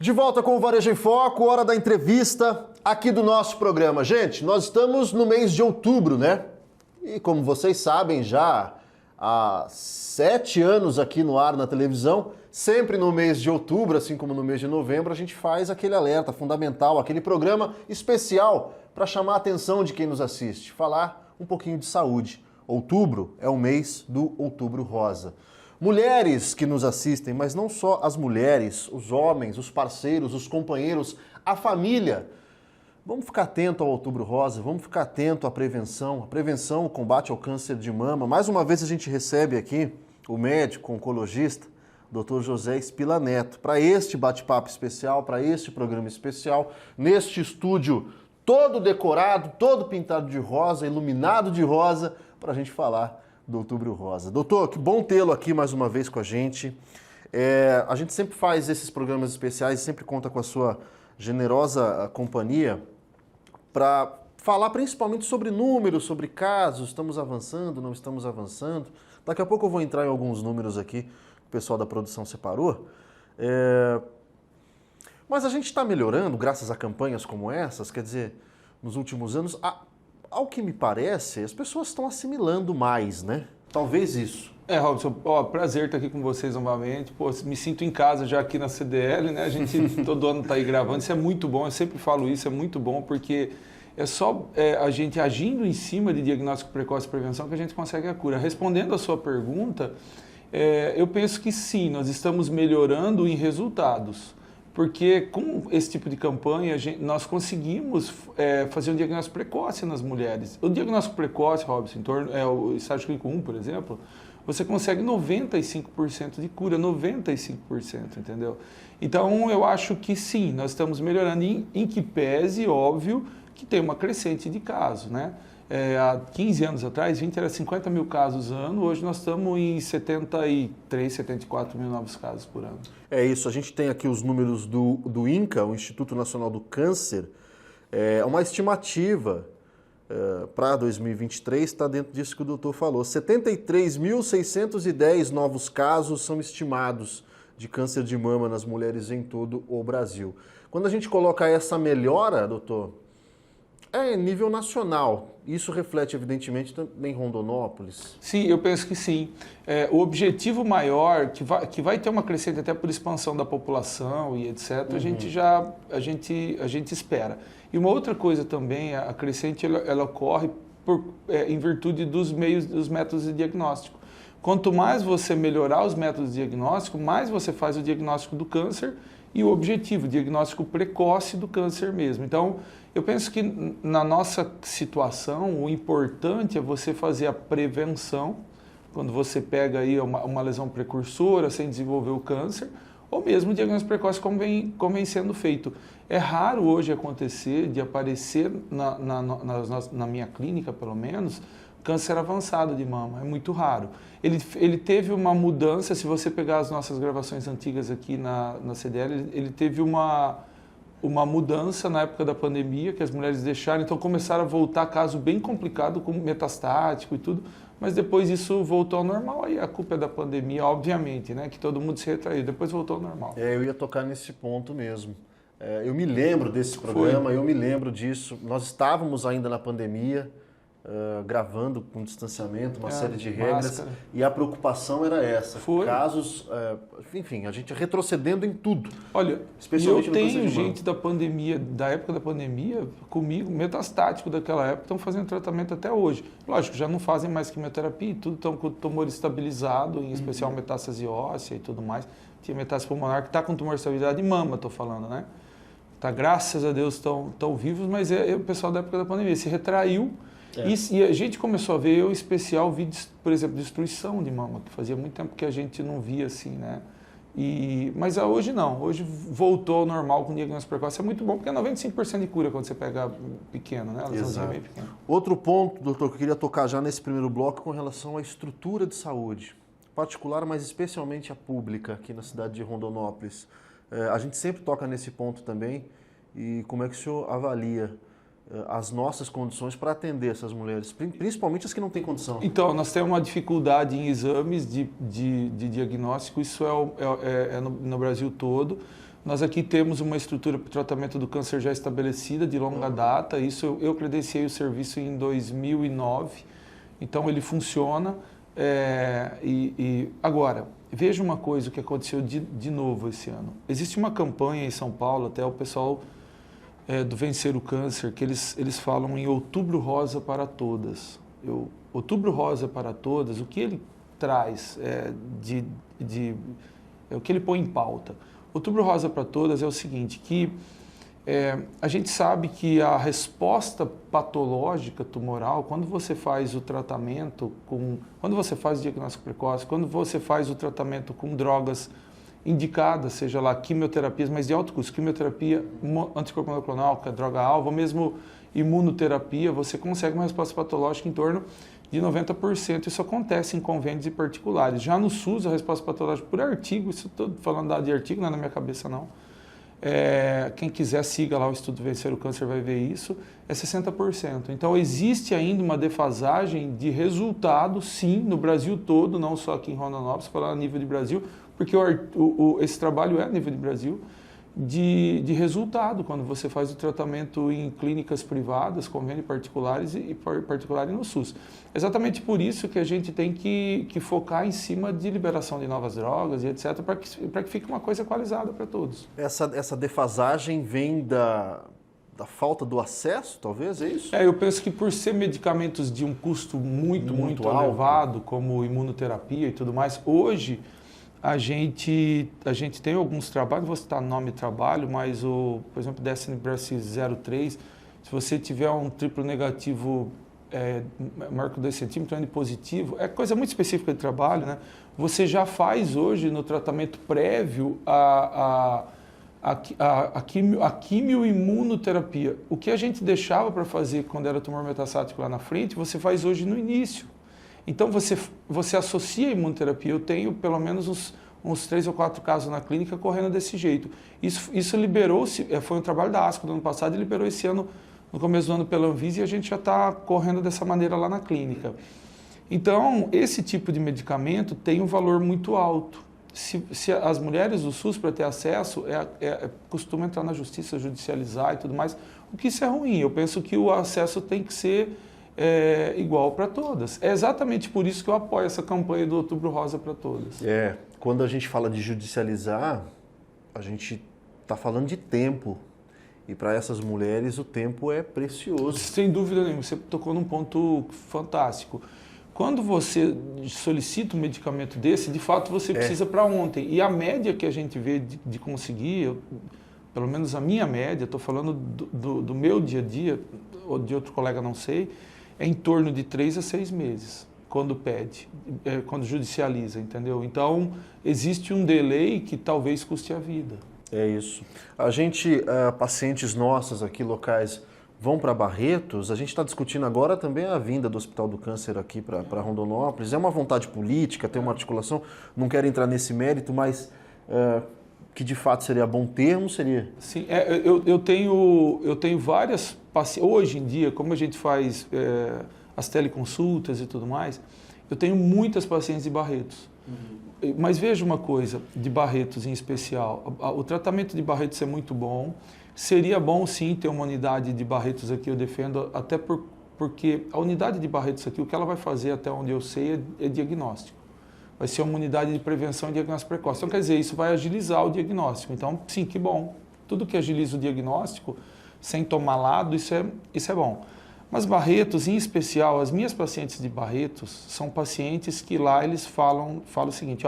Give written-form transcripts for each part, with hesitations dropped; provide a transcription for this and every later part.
De volta com o Varejo em Foco, hora da entrevista aqui do nosso programa. Gente, nós estamos no mês de outubro, né? E como vocês sabem, já há 7 anos aqui no ar na televisão, sempre no mês de outubro, assim como no mês de novembro, a gente faz aquele alerta fundamental, aquele programa especial para chamar a atenção de quem nos assiste, falar um pouquinho de saúde. Outubro é o mês do Outubro Rosa. Mulheres que nos assistem, mas não só as mulheres, os homens, os parceiros, os companheiros, a família. Vamos ficar atento ao Outubro Rosa, vamos ficar atento à prevenção. A prevenção, o combate ao câncer de mama. Mais uma vez a gente recebe aqui o médico oncologista, Dr. José Spila Neto, para este bate-papo especial, para este programa especial, neste estúdio todo decorado, todo pintado de rosa, iluminado de rosa, para a gente falar do Outubro Rosa. Doutor, que bom tê-lo aqui mais uma vez com a gente. A gente sempre faz esses programas especiais, sempre conta com a sua generosa companhia para falar principalmente sobre números, sobre casos, estamos avançando, não estamos avançando. Daqui a pouco eu vou entrar em alguns números aqui que o pessoal da produção separou. Mas a gente está melhorando graças a campanhas como essas, quer dizer, nos últimos anos... Ao que me parece, as pessoas estão assimilando mais, né? Talvez isso. Robson, prazer estar aqui com vocês novamente. Me sinto em casa já aqui na CDL, né? A gente todo ano está aí gravando, isso é muito bom, eu sempre falo isso, é muito bom, porque é só a gente agindo em cima de diagnóstico precoce e prevenção que a gente consegue a cura. Respondendo a sua pergunta, eu penso que sim, nós estamos melhorando em resultados. Porque com esse tipo de campanha, nós conseguimos fazer um diagnóstico precoce nas mulheres. O diagnóstico precoce, Robson, o estágio clínico 1, por exemplo, você consegue 95% de cura, 95%, entendeu? Então, eu acho que sim, nós estamos melhorando, em que pese, óbvio, que tem uma crescente de casos, né? Há 15 anos atrás, 20 era 50 mil casos ano, hoje nós estamos em 73, 74 mil novos casos por ano. É isso, a gente tem aqui os números do INCA, o Instituto Nacional do Câncer, uma estimativa para 2023, está dentro disso que o doutor falou, 73.610 novos casos são estimados de câncer de mama nas mulheres em todo o Brasil. Quando a gente coloca essa melhora, doutor, é nível nacional. Isso reflete, evidentemente, também em Rondonópolis? Sim, eu penso que sim. O objetivo maior, que vai ter uma crescente até por expansão da população e etc., a gente espera. E uma outra coisa também, a crescente ela ocorre em virtude dos métodos de diagnóstico. Quanto mais você melhorar os métodos de diagnóstico, mais você faz o diagnóstico do câncer e o objetivo, o diagnóstico precoce do câncer mesmo. Então, eu penso que na nossa situação, o importante é você fazer a prevenção, quando você pega aí uma lesão precursora sem desenvolver o câncer, ou mesmo o diagnóstico precoce como vem sendo feito. É raro hoje acontecer de aparecer, na minha clínica pelo menos, câncer avançado de mama, é muito raro. Ele teve uma mudança, se você pegar as nossas gravações antigas aqui na CDL, ele teve uma mudança na época da pandemia, que as mulheres deixaram, então começaram a voltar caso bem complicado, com metastático e tudo, mas depois isso voltou ao normal, aí a culpa é da pandemia, obviamente, né, que todo mundo se retraiu, depois voltou ao normal. Eu ia tocar nesse ponto mesmo. Eu me lembro desse programa, eu me lembro disso, nós estávamos ainda na pandemia, gravando com distanciamento, uma série de regras, máscara. E a preocupação era essa. Casos, enfim, a gente retrocedendo em tudo. Olha, especialmente eu tenho gente da pandemia, da época da pandemia, comigo, metastático daquela época, estão fazendo tratamento até hoje. Lógico, já não fazem mais quimioterapia e tudo, estão com o tumor estabilizado, em especial metástase óssea e tudo mais. Tinha metástase pulmonar que está com tumor de estabilidade de mama, estou falando, né? Tá, graças a Deus estão vivos, mas o pessoal da época da pandemia se retraiu. E a gente começou a ver, eu em especial vi, por exemplo, destruição de mama, que fazia muito tempo que a gente não via assim, né? Mas hoje não, hoje voltou ao normal com diagnóstico precoce. É muito bom, porque é 95% de cura quando você pega pequeno, né? Bem pequeno. Outro ponto, doutor, que eu queria tocar já nesse primeiro bloco com relação à estrutura de saúde, particular, mas especialmente a pública aqui na cidade de Rondonópolis. A gente sempre toca nesse ponto também, e como é que o senhor avalia as nossas condições para atender essas mulheres, principalmente as que não têm condição? Então, nós temos uma dificuldade em exames de diagnóstico, isso no Brasil todo. Nós aqui temos uma estrutura para o tratamento do câncer já estabelecida, de longa data. Isso eu credenciei o serviço em 2009, então ele funciona. Agora, veja uma coisa que aconteceu de novo esse ano. Existe uma campanha em São Paulo, até o pessoal do Vencer o Câncer, que eles falam em Outubro Rosa para Todas. Outubro Rosa para Todas, o que ele traz o que ele põe em pauta? Outubro Rosa para Todas é o seguinte, que a gente sabe que a resposta patológica tumoral, quando você faz o tratamento quando você faz o diagnóstico precoce, quando você faz o tratamento com drogas indicadas, seja lá quimioterapias, mas de alto custo, quimioterapia, anticorpo monoclonal, que é droga-alvo, ou mesmo imunoterapia, você consegue uma resposta patológica em torno de 90%. Isso acontece em convênios e particulares. Já no SUS, a resposta patológica por artigo, isso estou falando de artigo, não é na minha cabeça não. Quem quiser, siga lá o Estudo Vencer o Câncer, vai ver isso, é 60%. Então, existe ainda uma defasagem de resultado, sim, no Brasil todo, não só aqui em Rondonópolis, falar a nível de Brasil, porque esse trabalho é a nível de Brasil, de resultado, quando você faz o tratamento em clínicas privadas, convênios particulares e particular no SUS. Exatamente por isso que a gente tem que focar em cima de liberação de novas drogas e etc., para que fique uma coisa equalizada para todos. Essa defasagem vem da falta do acesso, talvez, é isso? Eu penso que por ser medicamentos de um custo muito elevado, como imunoterapia e tudo mais, hoje a gente tem alguns trabalhos, não vou citar nome de trabalho, mas por exemplo, Destiny Breast 03, se você tiver um triplo negativo maior que 2 centímetros, N positivo, é coisa muito específica de trabalho, né? Você já faz hoje no tratamento prévio a quimioimunoterapia. O que a gente deixava para fazer quando era tumor metastático lá na frente, você faz hoje no início. Então, você associa a imunoterapia. Eu tenho pelo menos uns 3 ou 4 casos na clínica correndo desse jeito. Isso liberou-se, foi um trabalho da ASCO do ano passado, e liberou esse ano, no começo do ano, pela Anvisa, e a gente já está correndo dessa maneira lá na clínica. Então, esse tipo de medicamento tem um valor muito alto. Se as mulheres do SUS, para ter acesso, costumam entrar na justiça, judicializar e tudo mais, o que isso é ruim. Eu penso que o acesso tem que ser igual para todas. É exatamente por isso que eu apoio essa campanha do Outubro Rosa para Todas. Quando a gente fala de judicializar, a gente está falando de tempo. E para essas mulheres o tempo é precioso. Sem dúvida nenhuma, você tocou num ponto fantástico. Quando você solicita um medicamento desse, de fato você precisa para ontem. E a média que a gente vê de conseguir, pelo menos a minha média, estou falando do meu dia a dia, ou de outro colega não sei, é em torno de 3 a 6 meses, quando pede, quando judicializa, entendeu? Então, existe um delay que talvez custe a vida. É isso. A gente, pacientes nossas aqui locais, vão para Barretos. A gente está discutindo agora também a vinda do Hospital do Câncer aqui para Rondonópolis. É uma vontade política, tem uma articulação, não quero entrar nesse mérito, mas que de fato seria bom termo, seria? Sim, eu tenho várias pacientes. Hoje em dia, como a gente faz as teleconsultas e tudo mais, eu tenho muitas pacientes de Barretos. Mas veja uma coisa, de Barretos em especial, o tratamento de Barretos é muito bom, seria bom sim ter uma unidade de Barretos aqui, eu defendo, até porque a unidade de Barretos aqui, o que ela vai fazer, até onde eu sei, é diagnóstico. Vai ser uma unidade de prevenção e diagnóstico precoce. Então, quer dizer, isso vai agilizar o diagnóstico. Então, sim, que bom. Tudo que agiliza o diagnóstico, sem tomar lado, isso é bom. Mas Barretos, em especial, as minhas pacientes de Barretos são pacientes que lá eles falam o seguinte,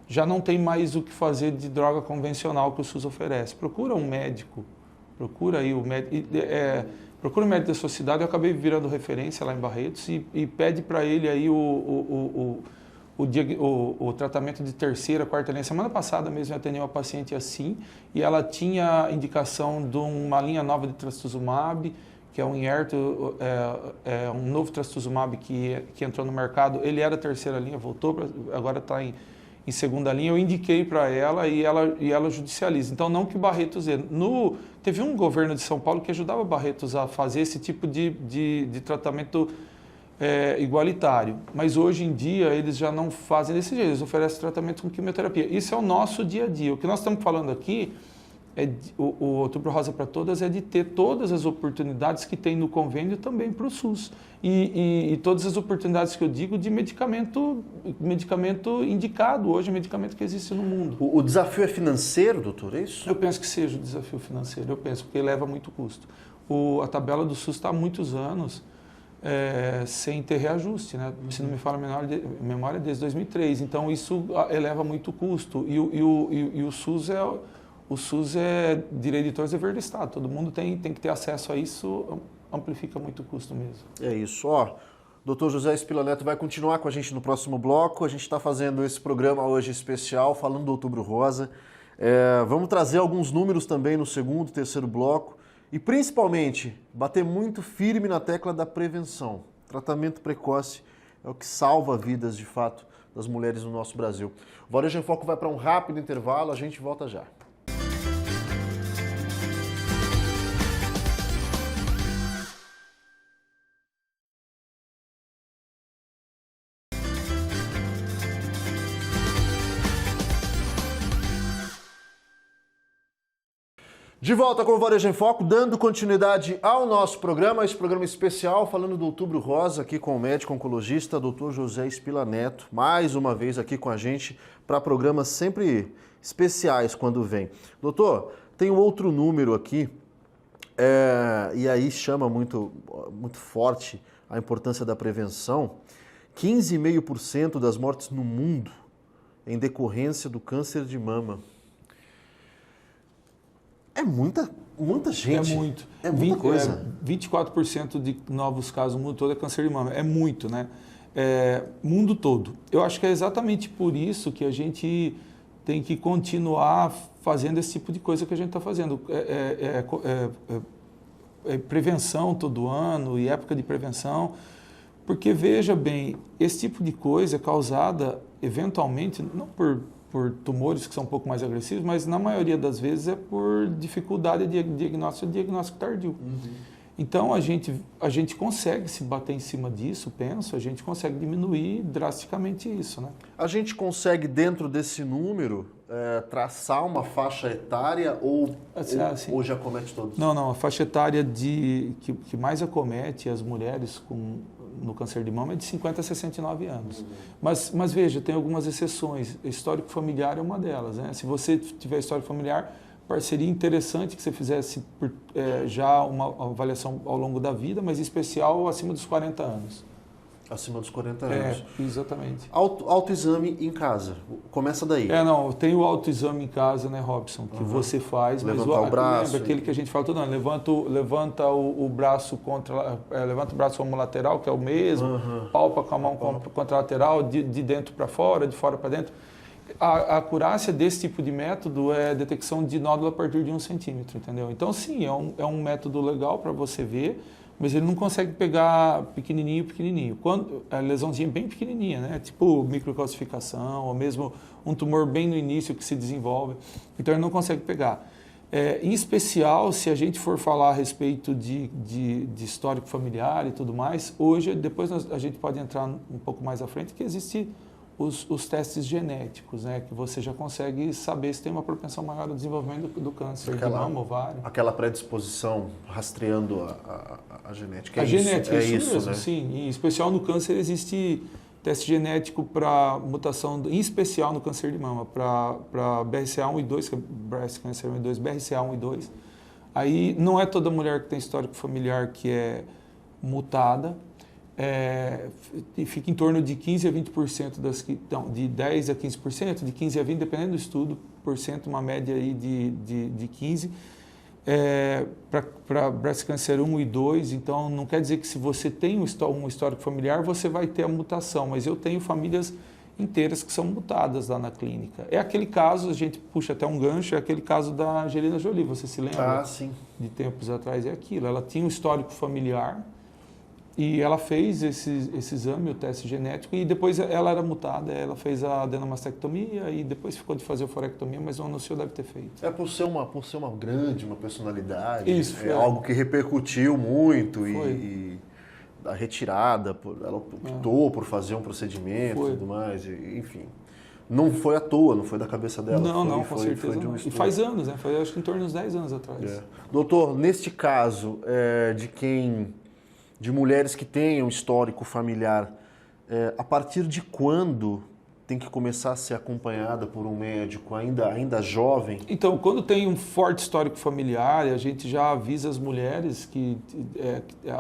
já não tem mais o que fazer de droga convencional que o SUS oferece. Procura um médico, procura aí o médico, procura um médico da sua cidade. Eu acabei virando referência lá em Barretos e pede para ele aí o tratamento de terceira, quarta linha. Semana passada mesmo eu atendi uma paciente assim e ela tinha indicação de uma linha nova de trastuzumab, que é um injerto, um novo trastuzumab que entrou no mercado. Ele era terceira linha, voltou, agora está em segunda linha. Eu indiquei para ela e ela judicializa. Então, não que Barretos... Teve um governo de São Paulo que ajudava Barretos a fazer esse tipo de tratamento igualitário. Mas hoje em dia eles já não fazem desse jeito, eles oferecem tratamento com quimioterapia. Isso é o nosso dia a dia. O que nós estamos falando aqui o Outubro Rosa para Todas é de ter todas as oportunidades que tem no convênio também para o SUS. E todas as oportunidades que eu digo de medicamento indicado hoje, medicamento que existe no mundo. O desafio é financeiro, doutor, é isso? Eu penso que seja o desafio financeiro, eu penso, porque leva muito custo. A tabela do SUS está há muitos anos sem ter reajuste, né? Se não me falha a memória, desde 2003. Então, isso eleva muito custo. E o SUS é direito de todos, é dever do Estado. Todo mundo tem que ter acesso a isso, amplifica muito o custo mesmo. É isso. Ó, Dr. José Spila Neto vai continuar com a gente no próximo bloco. A gente está fazendo esse programa hoje especial, falando do Outubro Rosa. Vamos trazer alguns números também no segundo, terceiro bloco. E principalmente, bater muito firme na tecla da prevenção. Tratamento precoce é o que salva vidas, de fato, das mulheres no nosso Brasil. O Varejo em Foco vai para um rápido intervalo, a gente volta já. De volta com o Varejo em Foco, dando continuidade ao nosso programa, esse programa especial, falando do Outubro Rosa, aqui com o médico oncologista, Dr. José Spila Neto, mais uma vez aqui com a gente, para programas sempre especiais quando vem. Doutor, tem um outro número aqui, e aí chama muito forte a importância da prevenção. 15,5% das mortes no mundo em decorrência do câncer de mama. É muita gente. É muito. É muita coisa. 24% de novos casos no mundo todo é câncer de mama. É muito, né? Mundo todo. Eu acho que é exatamente por isso que a gente tem que continuar fazendo esse tipo de coisa que a gente está fazendo. Prevenção todo ano e época de prevenção. Porque, veja bem, esse tipo de coisa é causada, eventualmente, não por tumores que são um pouco mais agressivos, mas na maioria das vezes é por dificuldade de diagnóstico tardio. Uhum. Então a gente consegue se bater em cima disso, penso, a gente consegue diminuir drasticamente isso, né? A gente consegue, dentro desse número, traçar uma faixa etária ou já acomete todos? Não, a faixa etária que mais acomete as mulheres no câncer de mama é de 50 a 69 anos. Uhum. Mas veja, tem algumas exceções. Histórico familiar é uma delas, né? Se você tiver histórico familiar, seria interessante que você fizesse já uma avaliação ao longo da vida, mas em especial acima dos 40 anos. Acima dos 40 anos. Exatamente. Autoexame em casa, começa daí. Tem o autoexame em casa, né, Robson, que você faz. Levantar o braço. Aquele que a gente fala todo ano, levanta o braço levanta o braço homolateral, que é o mesmo, palpa com a mão contralateral, de dentro para fora, de fora para dentro. A acurácia desse tipo de método é detecção de nódulo a partir de 1 centímetro, entendeu? Então, sim, é um método legal para você ver, mas ele não consegue pegar pequenininho. Quando a lesãozinha bem pequenininha, né? Tipo microcalcificação, ou mesmo um tumor bem no início que se desenvolve. Então, ele não consegue pegar. Em especial, se a gente for falar a respeito de histórico familiar e tudo mais, hoje, depois a gente pode entrar um pouco mais à frente, que existe os testes genéticos, né, que você já consegue saber se tem uma propensão maior ao desenvolvimento do câncer de mama, ovário. Aquela predisposição rastreando a genética. A genética, é isso mesmo, né? Sim. Em especial no câncer existe teste genético para mutação, em especial no câncer de mama, para BRCA1 e 2, que é Breast Cancer 1 e 2, BRCA1 e 2. Aí não é toda mulher que tem histórico familiar que é mutada. Fica em torno de 15 a 20% de 10 a 15%, de 15 a 20%, dependendo do estudo, uma média aí de 15%. Para breast cancer 1 e 2, então não quer dizer que se você tem um histórico familiar, você vai ter a mutação, mas eu tenho famílias inteiras que são mutadas lá na clínica. É aquele caso, a gente puxa até um gancho, é aquele caso da Angelina Jolie, você se lembra? Ah, sim. De tempos atrás, é aquilo, ela tinha um histórico familiar, e ela fez esse exame, o teste genético, e depois ela era mutada, ela fez a adenomastectomia e depois ficou de fazer a forectomia, mas não anunciou, deve ter feito. Por ser uma grande, uma personalidade, isso, algo que repercutiu muito e a retirada, ela optou por fazer um procedimento e tudo mais, enfim. Não foi à toa, não foi da cabeça dela. Não, com certeza foi de um não. E estudo. faz anos, né? Foi acho que em torno de uns 10 anos atrás. É. Doutor, neste caso de mulheres que tenham histórico familiar, a partir de quando tem que começar a ser acompanhada por um médico ainda jovem? Então, quando tem um forte histórico familiar, a gente já avisa as mulheres que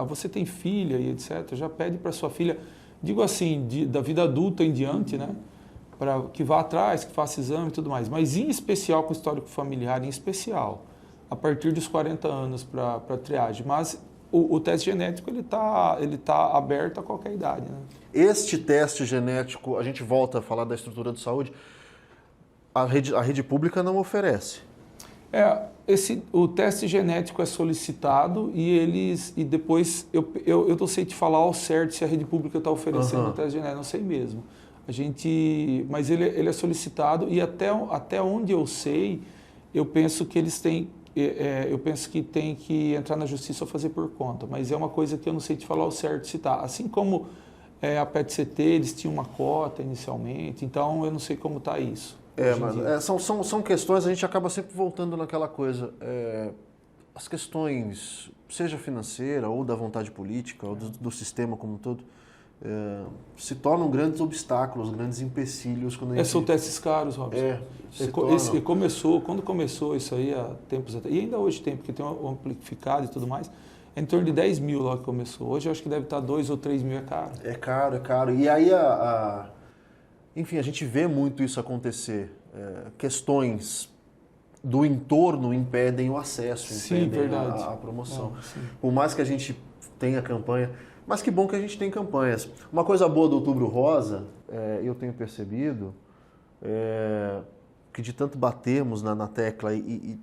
você tem filha e etc. Já pede para sua filha, digo assim, da vida adulta em diante, né? Para que vá atrás, que faça exame e tudo mais. Mas em especial com histórico familiar, em especial, a partir dos 40 anos para triagem. Mas o teste genético ele tá aberto a qualquer idade, né? Este teste genético, a gente volta a falar da estrutura de saúde, a rede pública não oferece. O teste genético é solicitado e depois eu não sei te falar ao certo se a rede pública está oferecendo o teste genético, não sei mesmo. Mas ele é solicitado e até onde eu sei, eu penso que eles têm, tem que entrar na justiça ou fazer por conta, mas é uma coisa que eu não sei te falar ao certo se está. Assim como a PET-CT, eles tinham uma cota inicialmente, então eu não sei como está isso. Mas são questões, a gente acaba sempre voltando naquela coisa. As questões, seja financeira ou da vontade política, ou do sistema como um todo, se tornam grandes obstáculos, grandes empecilhos. Quando a gente... São testes caros, Robson. Quando começou isso aí há tempos atrás, e ainda hoje tem, porque tem um amplificado e tudo mais, é em torno de 10 mil lá que começou. Hoje eu acho que deve estar 2 ou 3 mil, é caro. É caro. E aí, enfim, a gente vê muito isso acontecer. Questões do entorno impedem o acesso, impedem a promoção. Por mais que a gente tenha campanha, mas que bom que a gente tem campanhas. Uma coisa boa do Outubro Rosa, eu tenho percebido, que de tanto batermos na tecla e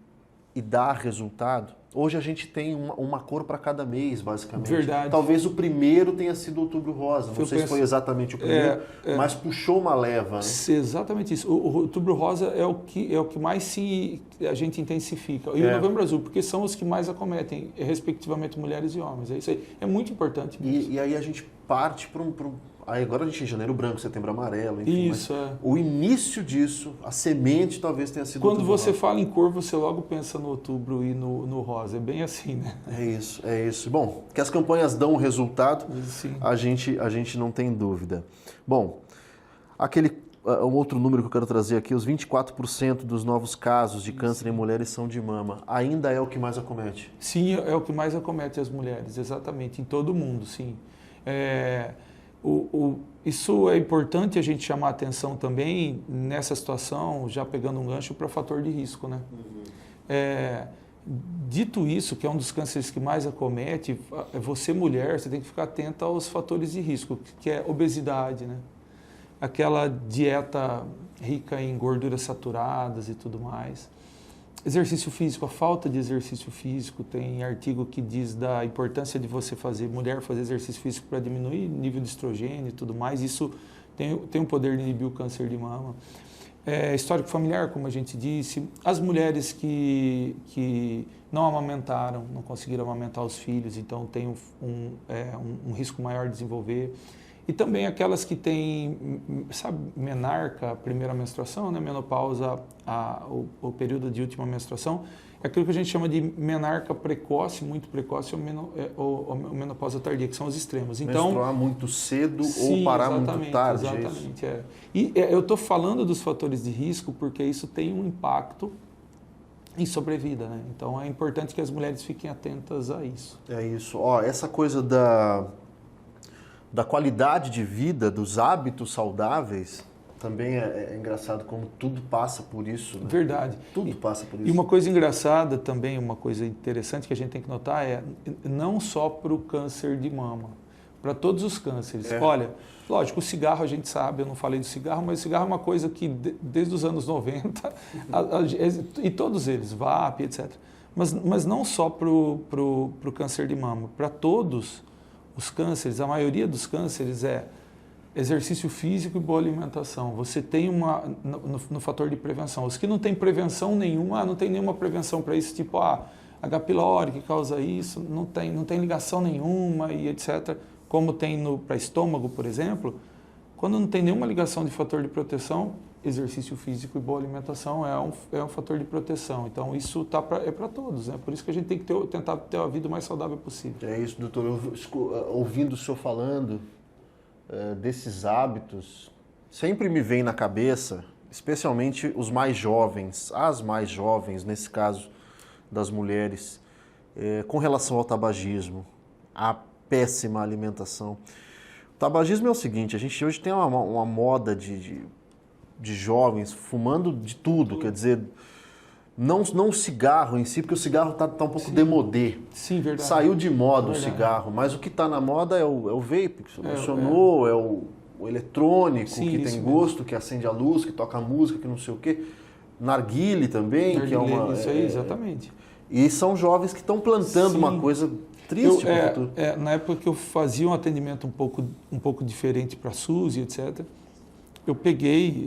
dar resultado, hoje a gente tem uma cor para cada mês, basicamente. Verdade. Talvez o primeiro tenha sido Outubro Rosa. Não sei se foi exatamente o primeiro, mas puxou uma leva. Né? Exatamente isso. O Outubro Rosa é o que mais a gente intensifica. E o Novembro Azul, porque são os que mais acometem, respectivamente, mulheres e homens. É isso aí. É muito importante. E aí a gente parte para Aí agora a gente tem janeiro branco, setembro amarelo, enfim. Isso, O início disso, a semente talvez tenha sido... Quando você fala em cor, você logo pensa no outubro e no rosa. É bem assim, né? É isso. Bom, que as campanhas dão um resultado, sim. A gente não tem dúvida. Bom, um outro número que eu quero trazer aqui, os 24% dos novos casos de câncer em mulheres são de mama. Ainda é o que mais acomete? Sim, é o que mais acomete as mulheres, exatamente, em todo o mundo, sim. Isso é importante a gente chamar a atenção também nessa situação, já pegando um gancho para fator de risco, né? Dito isso, que é um dos cânceres que mais acomete, você mulher, você tem que ficar atenta aos fatores de risco, que é obesidade, né? Aquela dieta rica em gorduras saturadas e tudo mais. Exercício físico, a falta de exercício físico, tem artigo que diz da importância de mulher fazer exercício físico para diminuir o nível de estrogênio e tudo mais, isso tem um poder de inibir o câncer de mama. Histórico familiar, como a gente disse, as mulheres que não amamentaram, não conseguiram amamentar os filhos, então tem um risco maior de desenvolver. E também aquelas que têm, sabe, menarca, primeira menstruação, né, menopausa, o período de última menstruação, é aquilo que a gente chama de menarca precoce, muito precoce, ou menopausa tardia, que são os extremos. Então, menstruar muito cedo ou parar muito tarde. Exatamente, E eu estou falando dos fatores de risco porque isso tem um impacto em sobrevida, né? Então é importante que as mulheres fiquem atentas a isso. É isso. Essa coisa da qualidade de vida, dos hábitos saudáveis, também é engraçado como tudo passa por isso. Né? Verdade. Tudo passa por isso. E uma coisa engraçada também, uma coisa interessante que a gente tem que notar não só para o câncer de mama, para todos os cânceres. Olha, lógico, o cigarro a gente sabe, eu não falei do cigarro, mas o cigarro é uma coisa que desde os anos 90, e todos eles, VAP, etc. Mas não só para o câncer de mama, para todos os cânceres, a maioria dos cânceres é exercício físico e boa alimentação. Você tem no fator de prevenção. Os que não tem prevenção nenhuma, não tem nenhuma prevenção para isso, tipo H. pylori que causa isso, não tem ligação nenhuma e etc. Como tem para estômago, por exemplo, quando não tem nenhuma ligação de fator de proteção, exercício físico e boa alimentação é um fator de proteção. Então, isso é para todos, né? Por isso que a gente tem que tentar ter a vida o mais saudável possível. É isso, doutor. Ouvindo o senhor falando desses hábitos, sempre me vem na cabeça, especialmente os mais jovens, as mais jovens, nesse caso das mulheres, com relação ao tabagismo, à péssima alimentação. O tabagismo é o seguinte, a gente hoje tem uma moda de jovens fumando de tudo, quer dizer, não o cigarro em si, porque o cigarro está um pouco demodê. Sim, verdade. Saiu de moda o cigarro, mas o que está na moda é o vape, que você mencionou, é o eletrônico, que tem gosto, mesmo, que acende a luz, que toca a música, que não sei o quê. Narguile também, que é uma... Isso aí, exatamente. E são jovens que estão plantando uma coisa triste para o futuro. Na época que eu fazia um atendimento um pouco diferente para a SUS e etc., eu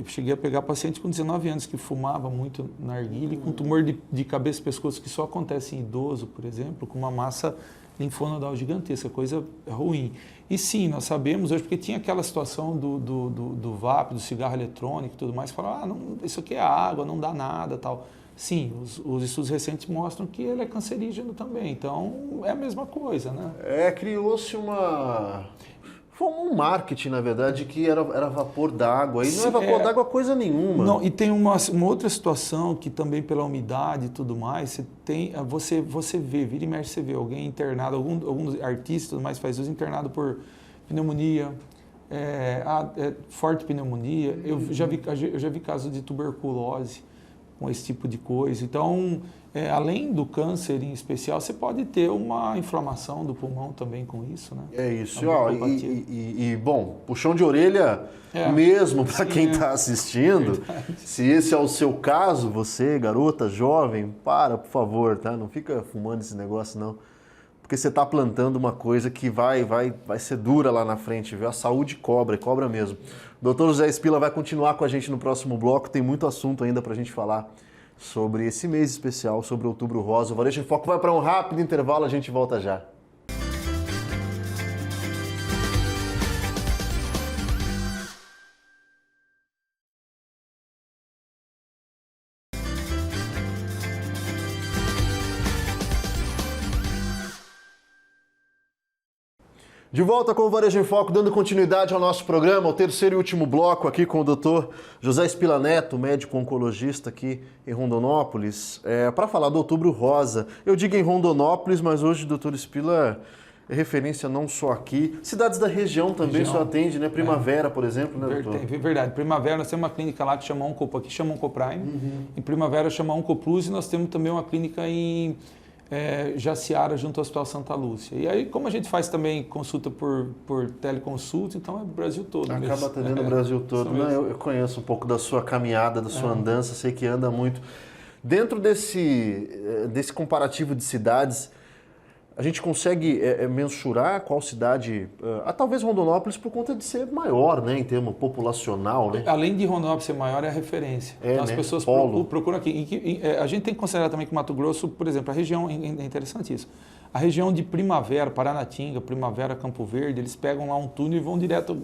cheguei a pegar paciente com 19 anos que fumava muito narguile, com tumor de cabeça e pescoço, que só acontece em idoso, por exemplo, com uma massa linfonodal gigantesca, coisa ruim. E sim, nós sabemos hoje, porque tinha aquela situação do vape, do cigarro eletrônico e tudo mais, falaram, isso aqui é água, não dá nada, tal. Sim, os estudos recentes mostram que ele é cancerígeno também, então é a mesma coisa, né? Criou-se foi um marketing, na verdade, que era vapor d'água. E não é vapor d'água coisa nenhuma. Não, e tem uma outra situação que também pela umidade e tudo mais, você vê, vira e mexe, você vê alguém internado, alguns artistas mais faz uso internado por pneumonia, forte pneumonia. Eu já vi casos de tuberculose com esse tipo de coisa. Então, além do câncer em especial, você pode ter uma inflamação do pulmão também com isso, né? É isso. Bom, puxão de orelha mesmo para quem está assistindo. Se esse é o seu caso, você, garota, jovem, por favor, tá? Não fica fumando esse negócio, não. Porque você está plantando uma coisa que vai ser dura lá na frente, viu? A saúde cobra mesmo. O doutor José Spilla vai continuar com a gente no próximo bloco, tem muito assunto ainda para a gente falar sobre esse mês especial, sobre Outubro Rosa. O Varejo em Foco vai para um rápido intervalo, a gente volta já. De volta com o Varejo em Foco, dando continuidade ao nosso programa, o terceiro e último bloco aqui com o Dr. José Spilla Neto, médico oncologista aqui em Rondonópolis, para falar do Outubro Rosa. Eu digo em Rondonópolis, mas hoje o Dr. Spilla é referência não só aqui, cidades da região também só atende, né? Primavera, por exemplo, né, doutor? Verdade. Primavera, nós temos uma clínica lá que chama aqui chama Oncoprime, em Primavera chama Oncoplus, e nós temos também uma clínica em Jaciara, junto ao Hospital Santa Lúcia. E aí, como a gente faz também consulta por teleconsulta, então é o Brasil todo. Acaba atendendo o Brasil todo. Não, eu conheço um pouco da sua caminhada, da sua andança, sei que anda muito. Dentro desse comparativo de cidades, a gente consegue mensurar qual cidade, talvez Rondonópolis, por conta de ser maior, né, em termos populacional, né? Além de Rondonópolis ser maior, é a referência. Então, as pessoas procuram aqui. A gente tem que considerar também que Mato Grosso, por exemplo, a região, é interessante isso, a região de Primavera, Paranatinga, Primavera, Campo Verde, eles pegam lá um túnel e vão direto,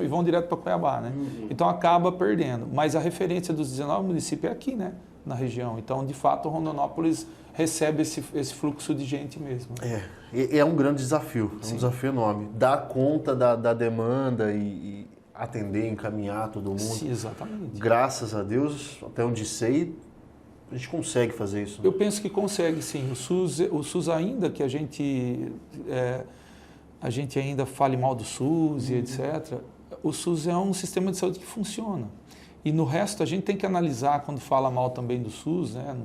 vão direto para Cuiabá, né? Então acaba perdendo. Mas a referência dos 19 municípios é aqui, né? Na região. Então, de fato, Rondonópolis recebe esse fluxo de gente mesmo. É um grande desafio, um desafio enorme. Dar conta da demanda e atender, encaminhar todo mundo. Sim, exatamente. Graças a Deus, até onde sei, a gente consegue fazer isso. Né? Eu penso que consegue, sim. O SUS ainda que a gente ainda fale mal do SUS e etc., o SUS é um sistema de saúde que funciona. E no resto a gente tem que analisar quando fala mal também do SUS, né?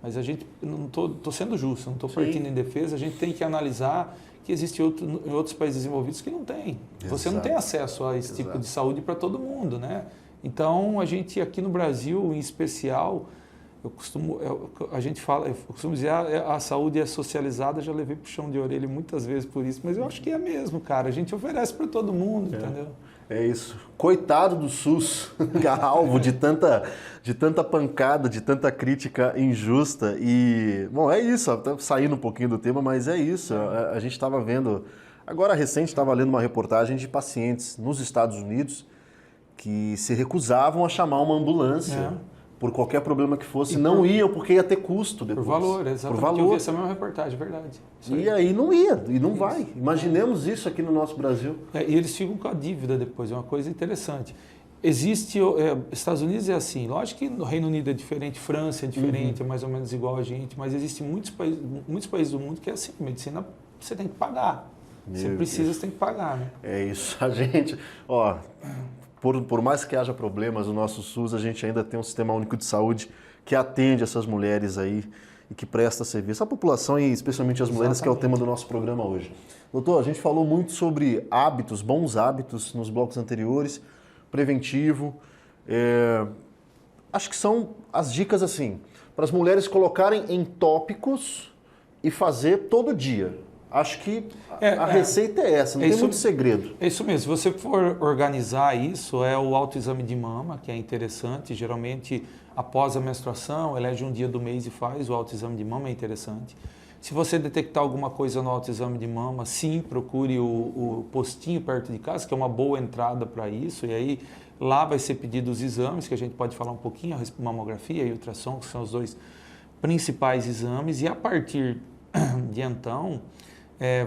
Mas a gente não estou sendo justo, não estou partindo em defesa. A gente tem que analisar que existe em outros países desenvolvidos que não tem. Você não tem acesso a esse tipo de saúde para todo mundo, né? Então a gente aqui no Brasil, em especial, eu costumo dizer a saúde é socializada. Já levei puxão de orelha muitas vezes por isso, mas eu acho que é mesmo, cara. A gente oferece para todo mundo, entendeu? É isso. Coitado do SUS, alvo de tanta pancada, de tanta crítica injusta. E, bom, é isso. Até saindo um pouquinho do tema, mas é isso. A gente estava vendo, agora recente, estava lendo uma reportagem de pacientes nos Estados Unidos que se recusavam a chamar uma ambulância por qualquer problema que fosse, não iam porque ia ter custo depois. Por valor, exatamente. Por valor. Eu vi essa mesma reportagem, verdade. E aí não ia, e não vai. Imaginemos isso aqui no nosso Brasil. E eles ficam com a dívida depois, é uma coisa interessante. Existe, Estados Unidos é assim, lógico que no Reino Unido é diferente, França é diferente, é mais ou menos igual a gente, mas existem muitos países do mundo que é assim, medicina você tem que pagar. Você precisa, você tem que pagar, né? É isso, a gente, ó, por mais que haja problemas no nosso SUS, a gente ainda tem um sistema único de saúde que atende essas mulheres aí e que presta serviço à população e especialmente às mulheres, que é o tema do nosso programa hoje. Doutor, a gente falou muito sobre hábitos, bons hábitos nos blocos anteriores, preventivo. Acho que são as dicas assim, para as mulheres colocarem em tópicos e fazer todo dia. Acho que a receita é essa, não tem muito segredo. É isso mesmo. Se você for organizar isso, é o autoexame de mama, que é interessante. Geralmente, após a menstruação, elege um dia do mês e faz o autoexame de mama, é interessante. Se você detectar alguma coisa no autoexame de mama, sim, procure o postinho perto de casa, que é uma boa entrada para isso. E aí, lá vai ser pedido os exames, que a gente pode falar um pouquinho, a mamografia e ultrassom, que são os dois principais exames. E a partir de então...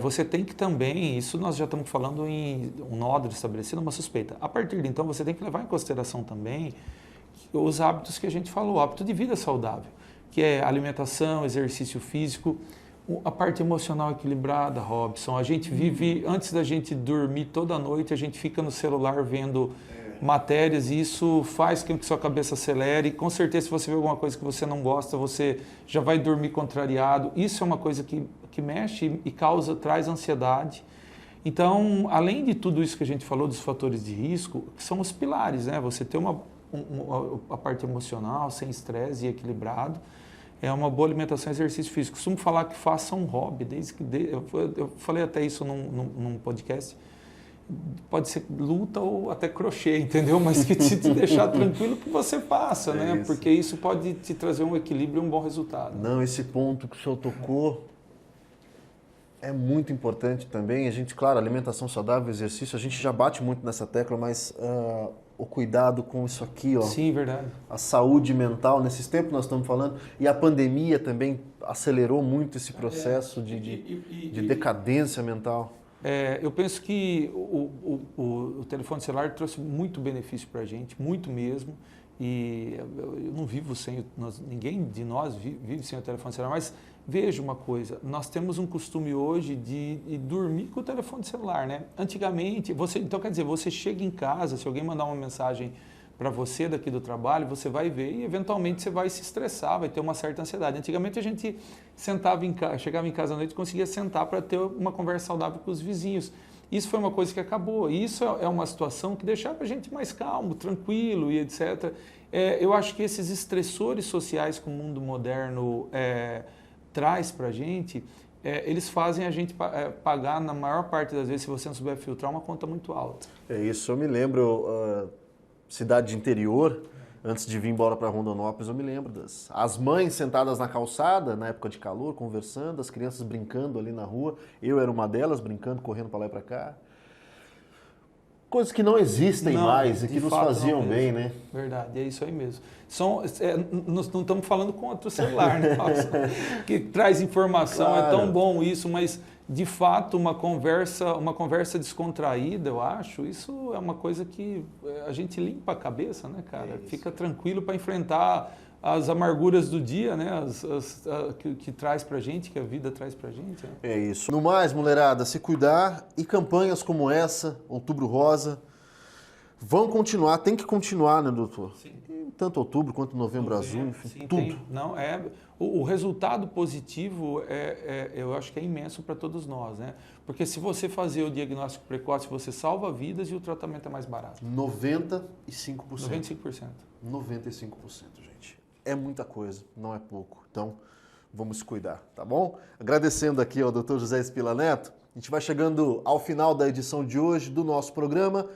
você tem que também, isso nós já estamos falando em um nódulo estabelecido, uma suspeita. A partir de então, você tem que levar em consideração também os hábitos que a gente falou, o hábito de vida saudável, que é alimentação, exercício físico, a parte emocional equilibrada, Robson. A gente vive, antes da gente dormir toda noite, a gente fica no celular vendo matérias e isso faz com que sua cabeça acelere. Com certeza, se você vê alguma coisa que você não gosta, você já vai dormir contrariado. Isso é uma coisa que mexe e traz ansiedade. Então, além de tudo isso que a gente falou dos fatores de risco, que são os pilares, né? Você ter a parte emocional sem estresse e equilibrado, é uma boa alimentação e exercício físico. Costumo falar que faça um hobby, eu falei até isso num podcast, pode ser luta ou até crochê, entendeu? Mas que te deixar tranquilo que você faça, né? Porque isso pode te trazer um equilíbrio e um bom resultado. Não, esse ponto que o senhor tocou é muito importante também. A gente, claro, alimentação saudável, exercício, a gente já bate muito nessa tecla, mas o cuidado com isso aqui, ó. Sim, verdade. A saúde mental, nesses tempos que nós estamos falando, e a pandemia também acelerou muito esse processo de decadência mental. Eu penso que o telefone celular trouxe muito benefício para a gente, muito mesmo. E eu não vivo sem, ninguém de nós vive sem o telefone celular, mas veja uma coisa, nós temos um costume hoje de dormir com o telefone celular, né? Antigamente, então quer dizer, você chega em casa, se alguém mandar uma mensagem para você daqui do trabalho, você vai ver e eventualmente você vai se estressar, vai ter uma certa ansiedade. Antigamente a gente chegava em casa à noite e conseguia sentar para ter uma conversa saudável com os vizinhos. Isso foi uma coisa que acabou. E isso é uma situação que deixava a gente mais calmo, tranquilo e etc. Eu acho que esses estressores sociais que o mundo moderno traz para a gente, eles fazem a gente pagar, na maior parte das vezes, se você não souber filtrar, uma conta muito alta. É isso. Eu me lembro, cidade de interior, antes de vir embora para Rondonópolis, eu me lembro as mães sentadas na calçada, na época de calor, conversando, as crianças brincando ali na rua. Eu era uma delas, brincando, correndo para lá e para cá. Coisas que não existem mais e que nos faziam bem, né? Verdade, é isso aí mesmo. Nós não estamos falando contra o celular, né? Que traz informação, claro. É tão bom isso, mas de fato uma conversa descontraída, eu acho, isso é uma coisa que a gente limpa a cabeça, né, cara? Fica tranquilo para enfrentar as amarguras do dia, né? Que traz pra gente, que a vida traz pra gente. Né? É isso. No mais, mulherada, se cuidar e campanhas como essa, Outubro Rosa, vão continuar, tem que continuar, né, doutor? Sim. Tanto Outubro quanto Novembro Azul, enfim, sim, tudo. O resultado positivo, eu acho que é imenso para todos nós, né? Porque se você fazer o diagnóstico precoce, você salva vidas e o tratamento é mais barato. 95%. 95%. 95%, gente. É muita coisa, não é pouco. Então, vamos cuidar, tá bom? Agradecendo aqui ao Dr. José Spila Neto, a gente vai chegando ao final da edição de hoje do nosso programa.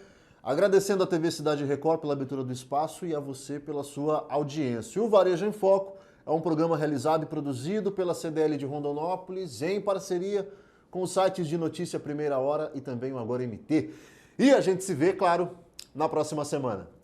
Agradecendo à TV Cidade Record pela abertura do espaço e a você pela sua audiência. O Varejo em Foco é um programa realizado e produzido pela CDL de Rondonópolis em parceria com os sites de notícia Primeira Hora e também o Agora MT. E a gente se vê, claro, na próxima semana.